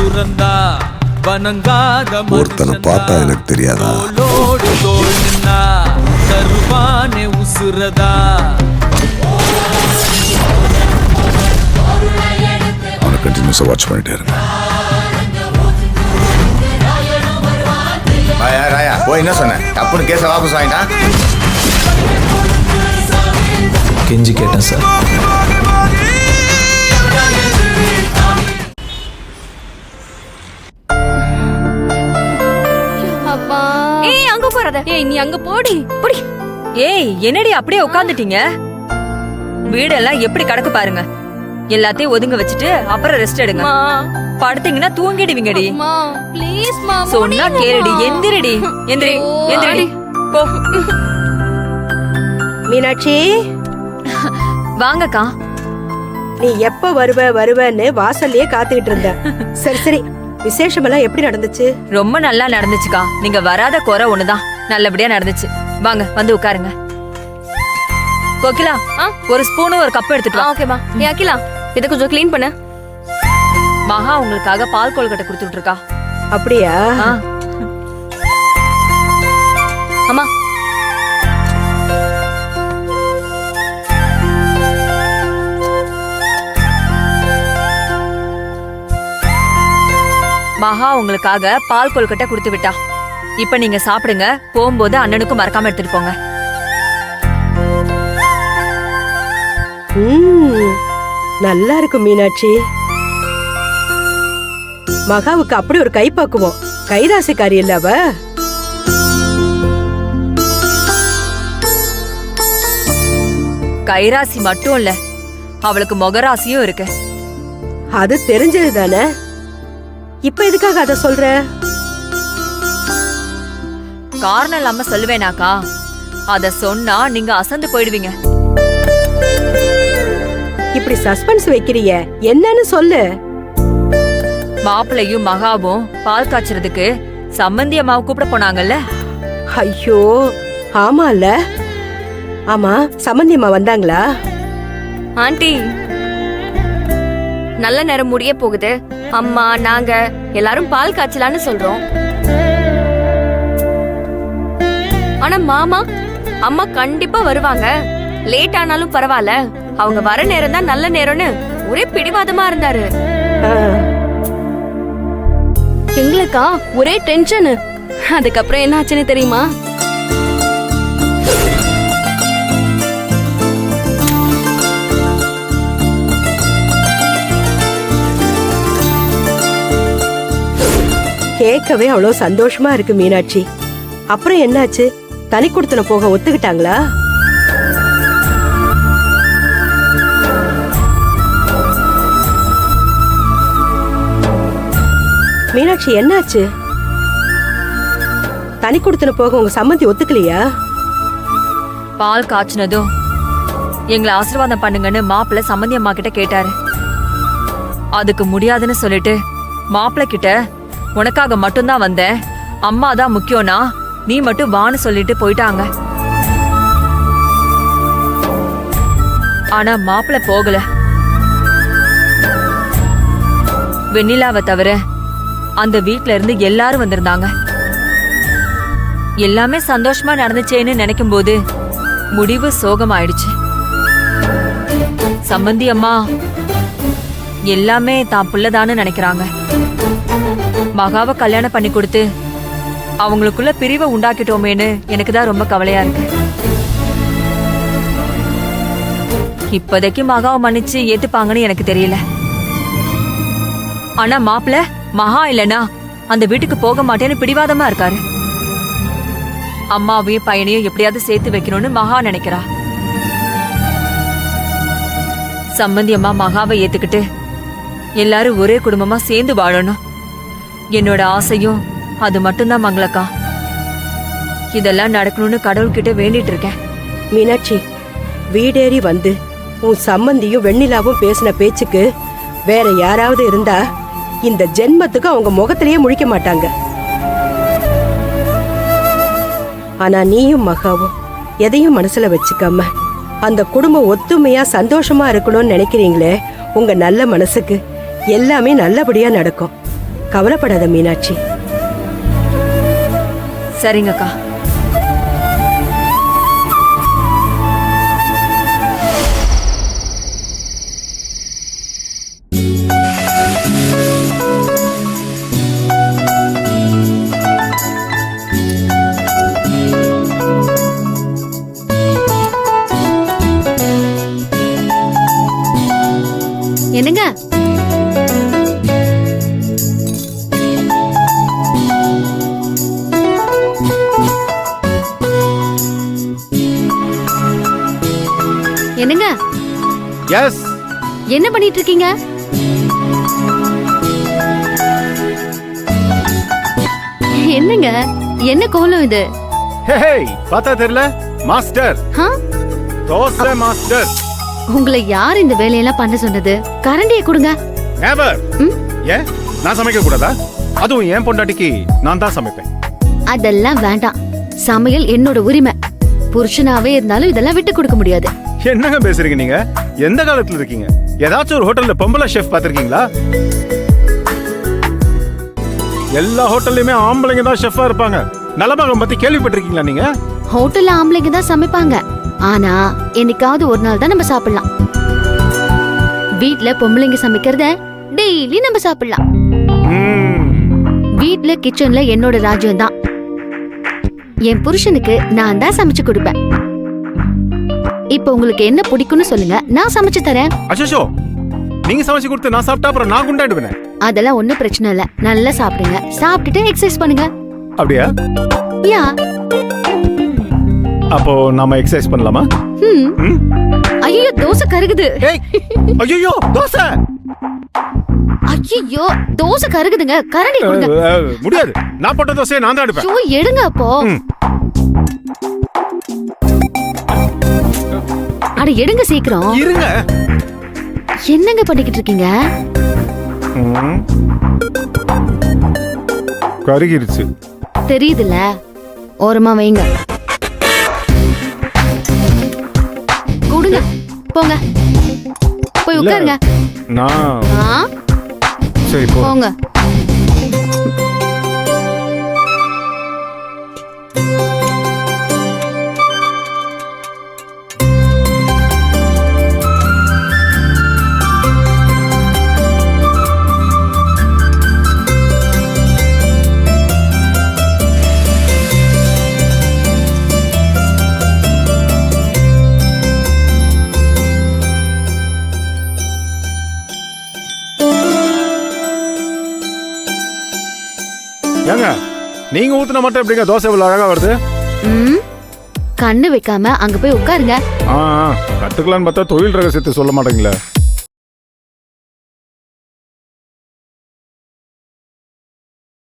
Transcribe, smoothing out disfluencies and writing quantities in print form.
துறந்தா வணங்காத ஒருத்தனை பார்த்தா எனக்கு தெரியாதா? தோளோடு தோள் நின்னா தருவானே உசுரதா. அவனை கண்டினியூஸா வாட்ச் பண்ணிட்டே இருங்க. ராயா போய் என்ன சொன்னேன்? தப்புன்னு கேஸை வாபஸ் வாங்கிட்டான். கெஞ்சி கேட்டேன் சார். ஏய் அங்க போறத. ஏய் நீ அங்க போடி போடி. ஏய் என்னடி அப்படியே உட்கார்ந்துட்டீங்க? வீடெல்லாம் எப்படி கிடக்கு பாருங்க. எல்லாத்தையும் ஒதுங்க வச்சுட்டு அப்புறம் ரெஸ்ட் எடுங்க. படுத்தீங்கன்னா தூங்கிடுவீங்கடி. ப்ளீஸ் மா. சொன்னா கேளுடி. எந்திரடி. எந்திரி எந்திரடி போ. மீனாட்சி வாங்கக்கா. நீ எப்ப வருவன்னு வாசல்லயே காத்துக்கிட்டு இருந்த. சரி சரி, விசேஷமெல்லாம் எப்படி நடந்துச்சு? ரொம்ப நல்லா நடந்துச்சுக்கா. நீங்க வராத குறை ஒண்ணுதான். நல்லபடியா நடந்துச்சு. வாங்க வந்து உட்காருங்க. கோகிலா ஒரு ஸ்பூனும் ஒரு கப் எடுத்துட்டு வா. ஓகேமா. ஏ அகிலா இத கொஞ்சம் க்ளீன் பண்ணு. மகா உங்களுக்காக பால் கொழுக்கட்டை கொடுத்துட்டு இருக்கா. அப்படியா? அம்மா மகா உங்களுக்காக பால் கொழுக்கட்டை கொடுத்து விட்டா. இப்ப நீங்க சாப்பிடுங்க. போகும்போது அண்ணனுக்கும் மறக்காம எடுத்துட்டு போங்க. நல்லா இருக்கும் மீனாட்சி. மகாவுக்கு அப்படி ஒரு கைப்பக்குவம். கைராசிக்காரி இல்ல அவ? கைராசி மட்டும் இல்ல, அவளுக்கு மொகராசியும் இருக்கு. அது தெரிஞ்சது தானே. இப்ப எதுக்காக அத சொல்ற? காரணம் இல்லாம சொல்லுவேனாக்கா? அத சொன்னா நீங்க அசந்து போயிடுவீங்க. இப்படி சஸ்பென்ஸ் வைக்கிறிய, என்னன்னு சொல்லு. மாப்பிள்ளையும் மகாவும் பால் காய்ச்சறதுக்கு சம்பந்தி அம்மாவை கூப்பிட போனாங்கல்ல. ஐயோ ஆமால. ஆமா, சம்பந்தி அம்மா வந்தாங்களா? ஆண்டி நல்ல நேரம் முடிய போகுது. அம்மா நாங்க எல்லாரும் பால் காய்ச்சலான்னு சொல்றோம். ஆனா மாமா அம்மா கண்டிப்பா வருவாங்க. லேட் ஆனாலும் பரவாயில்ல, அவங்க வர நேரம் தான் நல்ல நேரம்னு ஒரே பிடிவாதமா இருந்தாரு. எங்களுக்கா ஒரே டென்ஷன். அதுக்கப்புறம் என்ன ஆச்சுன்னு தெரியுமா? கேட்கவே அவ்வளவு சந்தோஷமா இருக்கு மீனாட்சி. அப்புறம் என்னாச்சு? தனி கொடுத்தன போக ஒத்துக்கிட்டாங்களா? மீனாட்சி என்னாச்சு? தனி கொடுத்தன போக உங்க சம்மந்தி ஒத்துக்கலையா? பால் காய்ச்சினதும் எங்களை ஆசீர்வாதம் பண்ணுங்கன்னு மாப்பிள்ளை சம்பந்தி அம்மா கிட்ட கேட்டாரு. அதுக்கு முடியாதுன்னு சொல்லிட்டு மாப்பிள்ளை கிட்ட உனக்காக மட்டும்தான் வந்தேன், அம்மா தான் முக்கியம்னா நீ மட்டும் வான்னு சொல்லிட்டு போயிட்டாங்க. ஆனா மாப்பிள்ளை போகல. வெண்ணிலாவை தவிர அந்த வீட்ல இருந்து எல்லாரும் வந்திருந்தாங்க. எல்லாமே சந்தோஷமா நடந்துச்சேன்னு நினைக்கும் போது முடிவு சோகமாயிடுச்சு. சம்பந்தி அம்மா எல்லாமே தான் புள்ளதான்னு நினைக்கிறாங்க. மகாவை கல்யாணம் பண்ணி கொடுத்து அவங்களுக்குள்ள பிரிவை உண்டாக்கிட்டோமேன்னு எனக்கு தான் ரொம்ப கவலையா இருக்கு. இப்போதைக்கு மகாவை மன்னிச்சு ஏத்துப்பாங்கன்னு எனக்கு தெரியல. ஆனா மாப்பிள்ள மகா இல்லனா அந்த வீட்டுக்கு போக மாட்டேன்னு பிடிவாதமா இருக்காரு. அம்மாவையும் பையனையும் எப்படியாவது சேர்த்து வைக்கணும்னு மகா நினைக்கிறா. சம்பந்தி அம்மா மகாவை ஏத்துக்கிட்டு எல்லாரும் ஒரே குடும்பமா சேர்ந்து வாழணும். என்னோட ஆசையும் அது மட்டும்தான் மங்களக்கா. இதெல்லாம் நடக்கணும்னு கடவுள்கிட்ட வேண்டிட்டு இருக்கேன். மீனாட்சி, வீடேறி வந்து உன் சம்பந்தியும் வெண்ணிலாவும் பேசின பேச்சுக்கு வேற யாராவது இருந்தா இந்த ஜென்மத்துக்கு அவங்க முகத்திலேயே முழிக்க மாட்டாங்க. ஆனா நீயும் மகாவும் எதையும் மனசுல வச்சுக்காம அந்த குடும்பம் ஒத்துமையா சந்தோஷமா இருக்கணும்னு நினைக்கிறீங்களே, உங்க நல்ல மனசுக்கு எல்லாமே நல்லபடியா நடக்கும். கவலைப்படாத மீனாட்சி. சரிங்கக்கா. என்னங்க என்னங்க எஸ். என்ன பண்ணிட்டு இருக்கீங்க? என்னங்க என்ன கோலம் இது? ஹே பார்த்தா தெரியல? மாஸ்டர், ஹா? தோசை மாஸ்டர். உங்களை யார் இந்த வேலையெல்லாம் பண்ண சொன்னது? கரண்டியை கொடுங்க. நெவர். ம்? ஏன் நான் சமைக்க கூடாதா? அதுவும் என் பொண்டாட்டிக்கு நான் தான் சமைப்பேன். அதெல்லாம் வேண்டாம். சமையல் என்னோட உரிமை. புருஷனாவே இருந்தாலும் இதெல்லாம் விட்டு கொடுக்க முடியாது. என்னங்க பேசுறீங்க நீங்க? எந்த காலத்துல இருக்கீங்க? ஏதாச்சும் ஒரு ஹோட்டல்ல பொம்பளை ஷெஃப் பாத்திருக்கீங்களா? எல்லா ஹோட்டல்லையுமே ஆம்பளைங்க தான் ஷெஃபா இருப்பாங்க. நலபாகம் பத்தி கேள்விப்பட்டிருக்கீங்களா நீங்க? ஹோட்டல்ல ஆம்பளைங்க தான் சமைப்பாங்க. ஆனா என்னைக்காவது ஒரு நாள் தான் நம்ம சாப்பிடலாம். வீட்ல பொம்பளைங்க சமைக்கிறத டெய்லி நம்ம சாப்பிடலாம். வீட்ல கிச்சன்ல என்னோட ராஜ்யம் தான். என் புருஷனுக்கு நான் தான் சமைச்சு கொடுப்பேன். இப்ப உங்களுக்கு என்ன பிடிக்கும்னு சொல்லுங்க, நான் சமைச்சு தரேன். அச்சோ, நீங்க சமைச்சு கொடுத்து நான் சாப்பிட்டா அப்புறம் நான் குண்டாயிடுவேன். அதெல்லாம் ஒண்ணும் பிரச்சனை இல்ல. நல்லா சாப்பிடுங்க. சாப்பிட்டுட்டு எக்ஸசைஸ் பண்ணுங்க. அப்படியா? யா. அப்போ நாம எக்ஸசைஸ் பண்ணலாமா? ஐயோ தோசை கருகுது. ஐயோ தோசை. ஐயோ தோசை கருகுதுங்க. கரண்டி கொடுங்க. முடியாது. நான் போட்ட தோசையை நான் தான் எடுப்பேன். ஐயோ எடுங்க அப்போ. அட எடுங்க சீக்கிரம். இருங்க. என்னங்க பண்ணிக்கிட்டு இருக்கீங்க? கருகிருச்சு. தெரியுதுல, ஓரமா வைங்க. கொடுங்க. போங்க. போய் உட்காருங்க. நான் சரி போங்க. ஏங்க நீங்க ஊத்துன மட்டும் எப்படிங்க தோசை இவ்வளவு அழகா வருது? கண்ணு வைக்காம அங்க போய் உட்காருங்க. கத்துக்கலான்னு பார்த்தா தொழில் ரகசியத்தை சொல்ல மாட்டேங்களே.